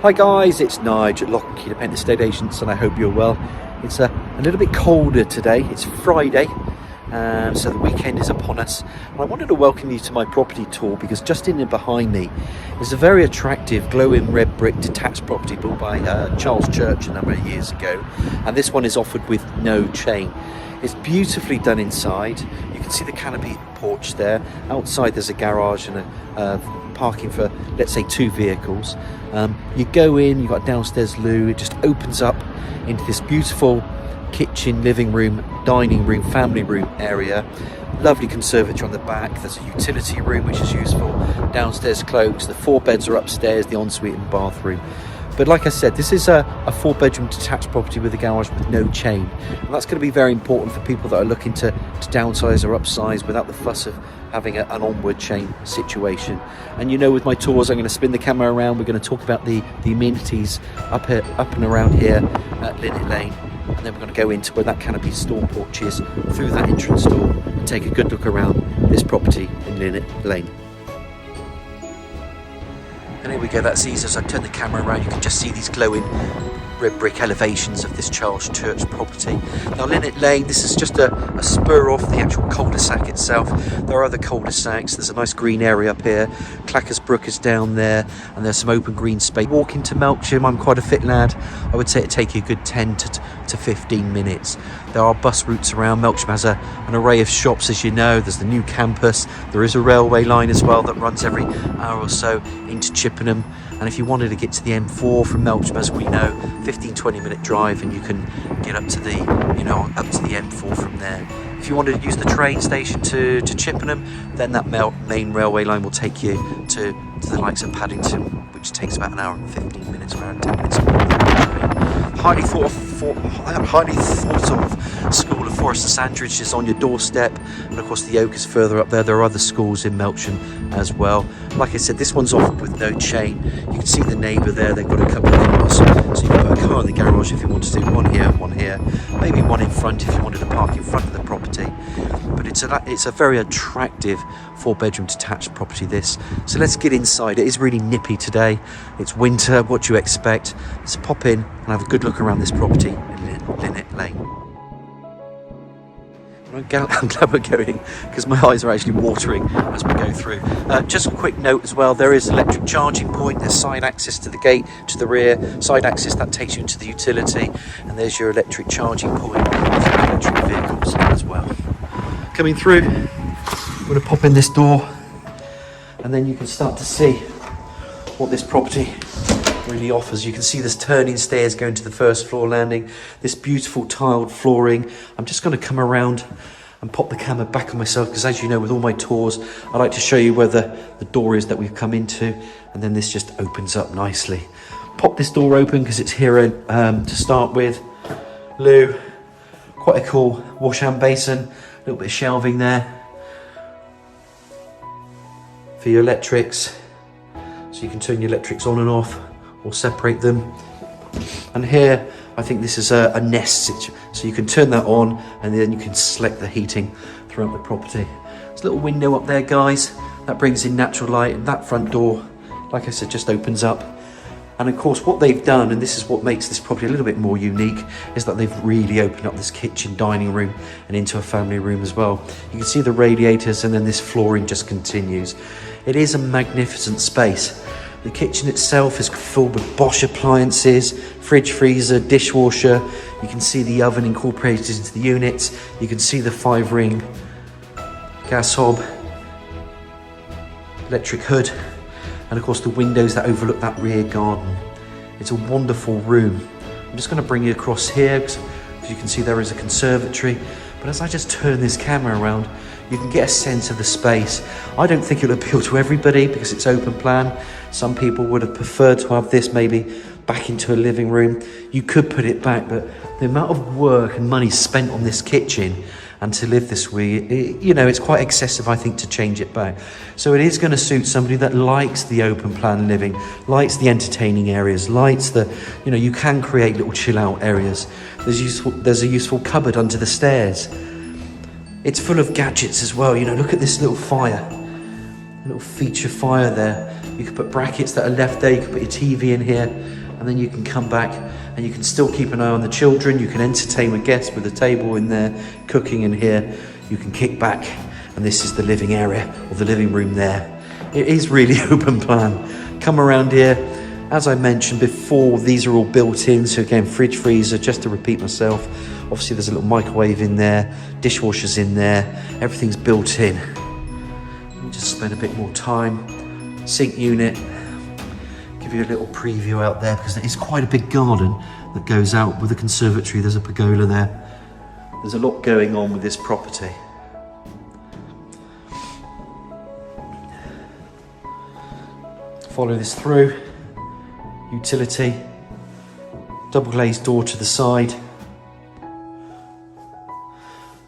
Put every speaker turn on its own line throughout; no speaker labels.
Hi guys, it's Nige at 𝘆cie𝗂𝗿𝗶 Estate Agents, and I hope you're well. It's a little bit colder today. It's Friday, so the weekend is upon us. And I wanted to welcome you to my property tour because just in and behind me is a very attractive glowing red brick detached property built by Charles Church a number of years ago. And this one is offered with no chain. It's beautifully done inside. You can see the canopy porch there. Outside there's a garage and a parking for, let's say, 2 vehicles. You go in, you've got a downstairs loo. It just opens up into this beautiful kitchen, living room, dining room, family room area. Lovely conservatory on the back. There's a utility room which is useful. Downstairs cloaks. The 4 beds are upstairs, the ensuite and bathroom. But like I said, this is a 4-bedroom detached property with a garage with no chain. And that's going to be very important for people that are looking to downsize or upsize without the fuss of having an onward chain situation. And you know, with my tours, I'm going to spin the camera around. We're going to talk about the amenities up and around here at Linnet Lane. And then we're going to go into where that canopy store porch is, through that entrance door, and take a good look around this property in Linnet Lane. And here we go, that's easy. As I turn the camera around, you can just see these glowing red brick elevations of this Charles Church property. Now Linnet Lane, this is just a spur off the actual cul-de-sac itself. There are other cul-de-sacs. There's a nice green area up here. Clackers Brook is down there, and there's some open green space. Walk into Melksham, I'm quite a fit lad. I would say it'd take you a good 10 to 15 minutes. There are bus routes around. Melksham has an array of shops, as you know. There's the new campus. There is a railway line as well that runs every hour or so into Chippenham. And if you wanted to get to the M4 from Melksham, as we know, 15-20 minute drive, and you can get up to the M4 from there. If you wanted to use the train station to Chippenham, then that main railway line will take you to the likes of Paddington, which takes about an hour and 15 minutes, around 10 minutes. Highly thought of school of Forest Sandridge is on your doorstep, and of course the Oak is further up there. There are other schools in Melksham as well. Like I said, this one's offered with no chain. You can see the neighbour there. They've got a couple of cars, so you've got a car in the garage if you want to do one here, maybe one in front if you wanted to park in front of the property. But it's a very attractive 4-bedroom detached property, this. So let's get inside. It is really nippy today. It's winter. What do you expect? Let's pop in and have a good look around this property in Linnet Lane. I'm glad we're going, because my eyes are actually watering as we go through. Just a quick note as well, there is an electric charging point. There's side access to the gate, to the rear. Side access, that takes you into the utility. And there's your electric charging point for electric vehicles as well. Coming through, I'm going to pop in this door, and then you can start to see what this property really offers. You can see there's turning stairs going to the first floor landing, this beautiful tiled flooring. I'm just going to come around and pop the camera back on myself, because as you know, with all my tours, I like to show you where the door is that we've come into, and then this just opens up nicely. Pop this door open because it's here to start with. Loo, quite a cool wash hand basin, a little bit of shelving there for your electrics, so you can turn your electrics on and off or separate them. And here, I think this is a nest, so you can turn that on and then you can select the heating throughout the property. There's a little window up there, guys, that brings in natural light, and that front door, like I said, just opens up. And of course, what they've done, and this is what makes this property a little bit more unique, is that they've really opened up this kitchen, dining room, and into a family room as well. You can see the radiators, and then this flooring just continues. It is a magnificent space. The kitchen itself is filled with Bosch appliances, fridge, freezer, dishwasher. You can see the oven incorporated into the units. You can see the 5-ring gas hob, electric hood, and of course the windows that overlook that rear garden. It's a wonderful room. I'm just going to bring you across here, because you can see there is a conservatory. But as I just turn this camera around, you can get a sense of the space. I don't think it'll appeal to everybody because it's open plan. Some people would have preferred to have this maybe back into a living room. You could put it back, but the amount of work and money spent on this kitchen and to live this way, it's quite excessive, I think, to change it back. So it is going to suit somebody that likes the open plan living, likes the entertaining areas, likes you can create little chill out areas. There's a useful cupboard under the stairs. It's full of gadgets as well. Look at this little fire, a little feature fire there. You can put brackets that are left there, you can put your TV in here, and then you can come back and you can still keep an eye on the children. You can entertain with guests with a table in there, cooking in here. You can kick back, and this is the living area, or the living room there. It is really open plan. Come around here. As I mentioned before, these are all built in. So again, fridge, freezer, just to repeat myself. Obviously there's a little microwave in there, dishwasher's in there, everything's built in. Let me just spend a bit more time. Sink unit. Give you a little preview out there because it's quite a big garden that goes out with the conservatory. There's a pergola there. There's a lot going on with this property. Follow this through. Utility, double glazed door to the side,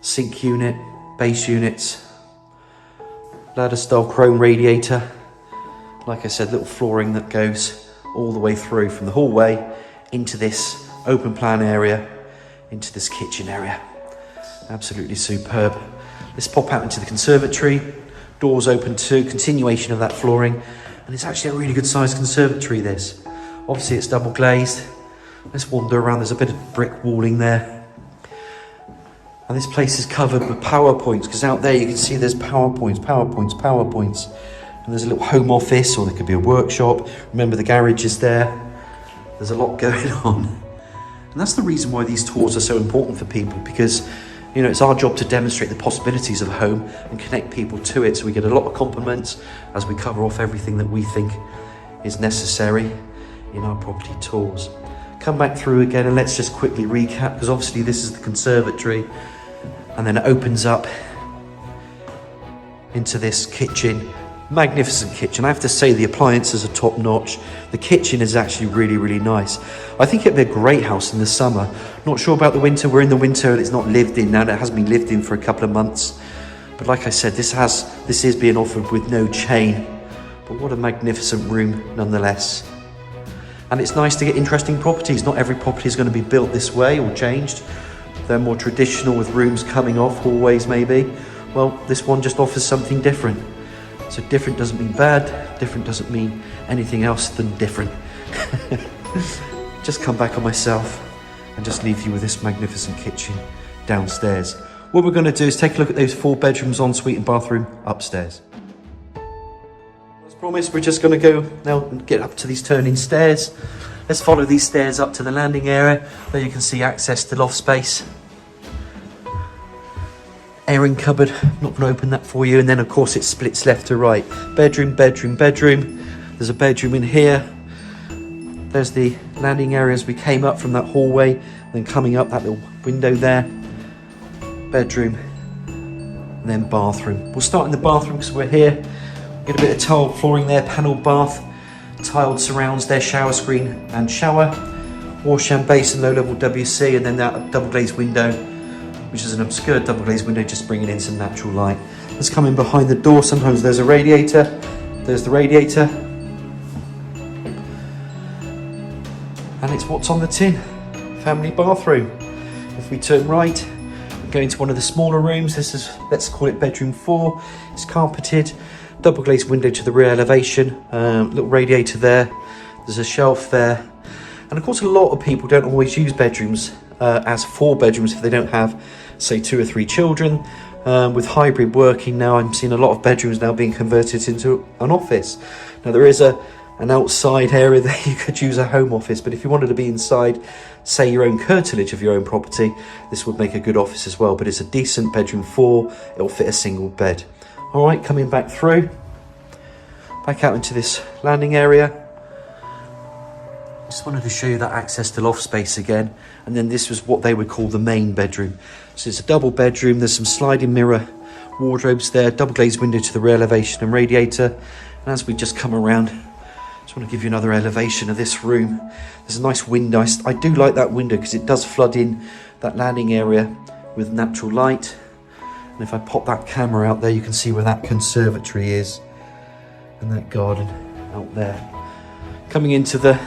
sink unit, base units, ladder style chrome radiator. Like I said, little flooring that goes all the way through from the hallway into this open plan area, into this kitchen area. Absolutely superb. Let's pop out into the conservatory. Doors open too, continuation of that flooring. And it's actually a really good sized conservatory, this. Obviously it's double glazed. Let's wander around. There's a bit of brick walling there. And this place is covered with PowerPoints, because out there you can see there's PowerPoints. And there's a little home office, or there could be a workshop. Remember the garage is there. There's a lot going on. And that's the reason why these tours are so important for people, because you know, it's our job to demonstrate the possibilities of a home and connect people to it. So we get a lot of compliments as we cover off everything that we think is necessary in our property tours. Come back through again and let's just quickly recap, because obviously this is the conservatory and then it opens up into this kitchen. Magnificent kitchen. I have to say the appliances are top notch. The kitchen is actually really, really nice. I think it'd be a great house in the summer. Not sure about the winter. We're in the winter and it's not lived in now. It hasn't been lived in for a couple of months. But like I said, this is being offered with no chain. But what a magnificent room nonetheless. And it's nice to get interesting properties. Not every property is going to be built this way or changed. They're more traditional with rooms coming off, hallways maybe. Well, this one just offers something different. So different doesn't mean bad, different doesn't mean anything else than different. Just come back on myself and just leave you with this magnificent kitchen downstairs. What we're going to do is take a look at those 4 bedrooms, ensuite and bathroom upstairs. As promised, we're just going to go now and get up to these turning stairs. Let's follow these stairs up to the landing area. There you can see access to loft space. Airing cupboard, not going to open that for you. And then of course it splits left to right. Bedroom, bedroom, bedroom. There's a bedroom in here. There's the landing area as we came up from that hallway. Then coming up that little window there. Bedroom. And then bathroom. We'll start in the bathroom because we're here. Get a bit of tiled flooring there, panelled bath. Tiled surrounds there, shower screen and shower. Wash and basin, low level WC. And then that double glazed window, which is an obscure double glazed window, just bringing in some natural light. Let's come in behind the door. Sometimes there's a radiator. There's the radiator. And it's what's on the tin. Family bathroom. If we turn right, we go into one of the smaller rooms. This is, let's call it bedroom 4. It's carpeted. Double glazed window to the rear elevation. Little radiator there. There's a shelf there. And of course, a lot of people don't always use bedrooms as 4 bedrooms if they don't have, say, 2 or 3 children. With hybrid working now, I'm seeing a lot of bedrooms now being converted into an office. Now there is an outside area that you could use a home office, but if you wanted to be inside, say, your own curtilage of your own property, this would make a good office as well. But it's a decent bedroom 4. It'll fit a single bed. All right, coming back through, back out into this landing area. Just wanted to show you that access to loft space again. And then this was what they would call the main bedroom. So it's a double bedroom. There's some sliding mirror wardrobes there, double glazed window to the rear elevation and radiator. And as we just come around, I just want to give you another elevation of this room. There's a nice window. I do like that window because it does flood in that landing area with natural light. And if I pop that camera out there, you can see where that conservatory is and that garden out there. Coming into the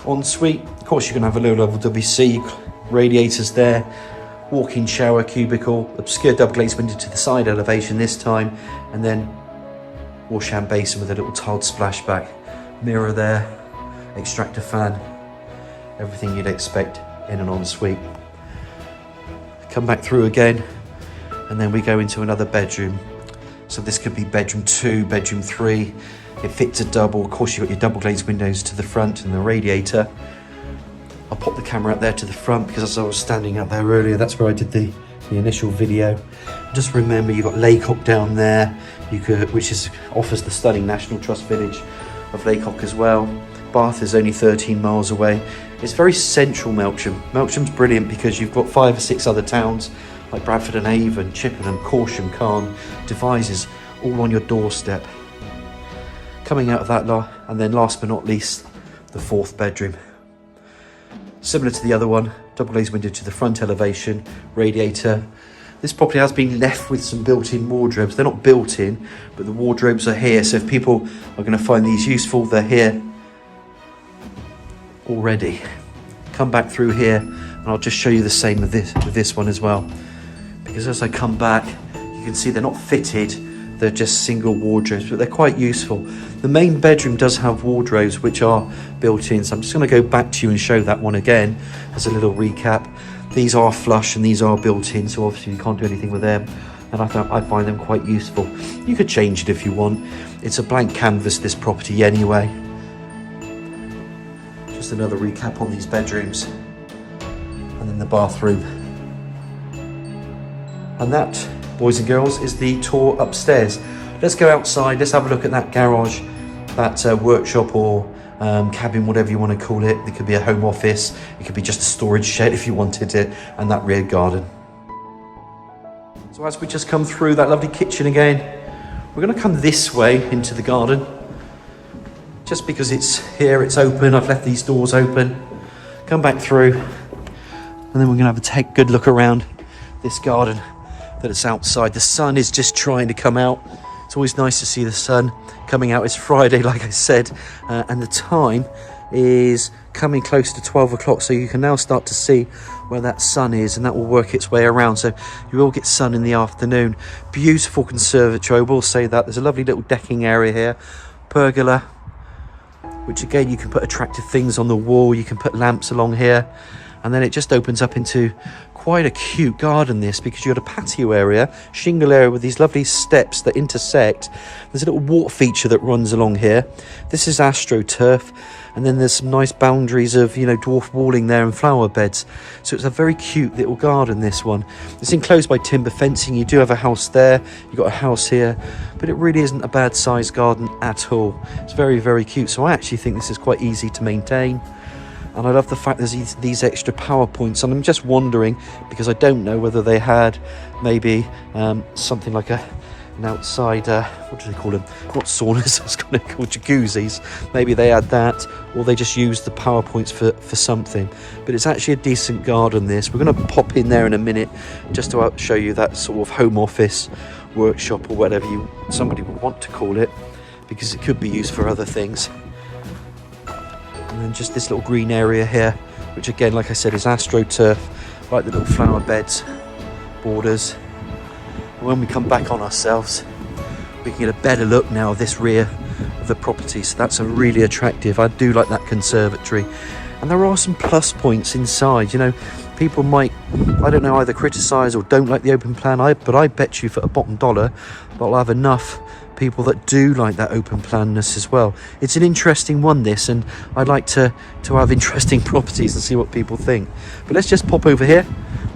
ensuite, of course you're going to have a low level WC, radiators there, walk-in shower, cubicle, obscure double glazed window to the side elevation this time, and then wash-hand basin with a little tiled splashback, mirror there, extractor fan, everything you'd expect in an ensuite. Come back through again, and then we go into another bedroom. So this could be bedroom 2, bedroom 3. It fits a double. Of course, you've got your double glazed windows to the front and the radiator. I'll pop the camera out there to the front because as I was standing out there earlier, that's where I did the initial video. Just remember, you've got laycock down there, which offers the stunning National Trust village of Laycock as well. Bath is only 13 miles away. It's very central, Melksham. Melksham's brilliant because you've got 5 or 6 other towns like Bradford and Avon, Chippenham, Corsham, Cairn, Devizes, all on your doorstep. Coming out of that lot, and then last but not least, the 4th bedroom. Similar to the other one, double glazed window to the front elevation, radiator. This property has been left with some built-in wardrobes. They're not built in, but the wardrobes are here. So if people are going to find these useful, they're here already. Come back through here, and I'll just show you the same with this one as well. Because as I come back, you can see they're not fitted. They're just single wardrobes, but they're quite useful. The main bedroom does have wardrobes which are built in, so I'm just going to go back to you and show that one again as a little recap. These are flush and these are built in, so obviously you can't do anything with them, and I find them quite useful. You could change it if you want. It's a blank canvas, this property anyway. Just another recap on these bedrooms, and then the bathroom. And that, boys and girls, is the tour upstairs. Let's go outside, let's have a look at that garage, that workshop or cabin, whatever you want to call it. It could be a home office, it could be just a storage shed if you wanted it, and that rear garden. So as we just come through that lovely kitchen again, we're going to come this way into the garden. Just because it's here, it's open, I've left these doors open. Come back through, and then we're going to have a good look around this garden that is outside. The sun is just trying to come out. It's always nice to see the sun coming out. It's Friday, like I said, and the time is coming close to 12 o'clock, so you can now start to see where that sun is, and that will work its way around, so you will get sun in the afternoon. Beautiful conservatory, I will say that. There's a lovely little decking area here, pergola, which again you can put attractive things on the wall. You can put lamps along here, and then it just opens up into quite a cute garden, this, because you've got a patio area, shingle area with these lovely steps that intersect. There's a little water feature that runs along here. This is astroturf, and then there's some nice boundaries of, dwarf walling there and flower beds. So it's a very cute little garden, this one. It's enclosed by timber fencing. You do have a house there, you've got a house here, but it really isn't a bad sized garden at all. It's very, very cute. So I actually think this is quite easy to maintain. And I love the fact there's these extra power points. And I'm just wondering, because I don't know whether they had maybe something like an outside, what do they call them? Not saunas, I was going to call jacuzzis. Maybe they had that, or they just used the power points for something. But it's actually a decent garden, this. We're going to pop in there in a minute just to show you that sort of home office, workshop, or whatever somebody would want to call it, because it could be used for other things. And then just this little green area here, which again, like I said, is astroturf, like the little flower beds, borders. And when we come back on ourselves, we can get a better look now of this rear of the property. So that's a really attractive. I do like that conservatory. And there are some plus points inside. People might, I don't know, either criticise or don't like the open plan, but I bet you for a bottom dollar that I'll have enough people that do like that open planness as well. It's an interesting one, this, and I'd like to have interesting properties and see what people think. But let's just pop over here.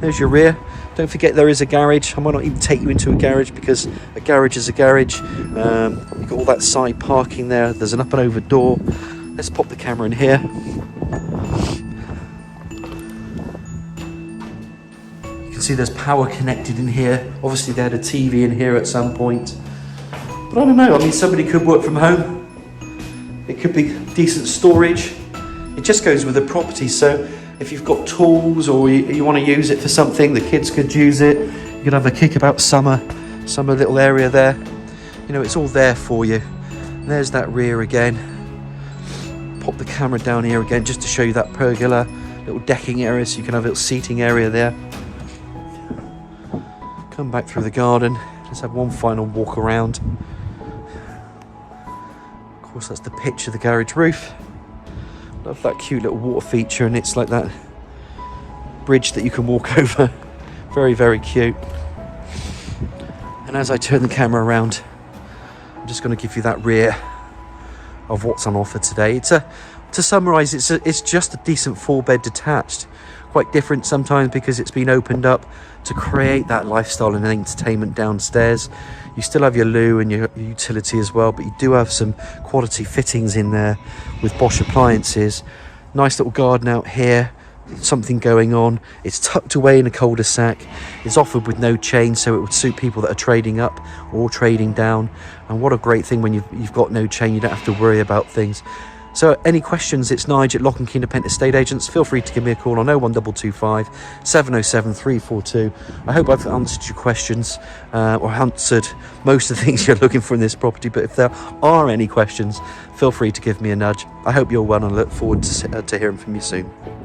There's your rear. Don't forget there is a garage. I might not even take you into a garage, because a garage is a garage. You've got all that side parking there. There's an up and over door. Let's pop the camera in here. You can see there's power connected in here. Obviously they had a TV in here at some point. But I don't know, somebody could work from home. It could be decent storage. It just goes with the property. So if you've got tools, or you want to use it for something, the kids could use it. You could have a kickabout summer little area there. It's all there for you. And there's that rear again. Pop the camera down here again just to show you that pergola, little decking area, so you can have a little seating area there. Come back through the garden. Let's have one final walk around. course, that's the pitch of the garage roof. Love that cute little water feature, and it's like that bridge that you can walk over. Very, very cute. And as I turn the camera around, I'm just going to give you that rear of what's on offer today. To summarise, it's just a decent 4-bed detached. Quite different sometimes because it's been opened up to create that lifestyle and entertainment downstairs. You still have your loo and your utility as well, but you do have some quality fittings in there with Bosch appliances. Nice little garden out here, something going on. It's tucked away in a cul-de-sac. It's offered with no chain, so it would suit people that are trading up or trading down. And what a great thing when you've got no chain, you don't have to worry about things. So any questions, it's Nige at 𝘆cie𝗂𝗿𝗶 Estate Agents. Feel free to give me a call on 01225 707 342. I hope I've answered your questions or answered most of the things you're looking for in this property. But if there are any questions, feel free to give me a nudge. I hope you're well and I look forward to hearing from you soon.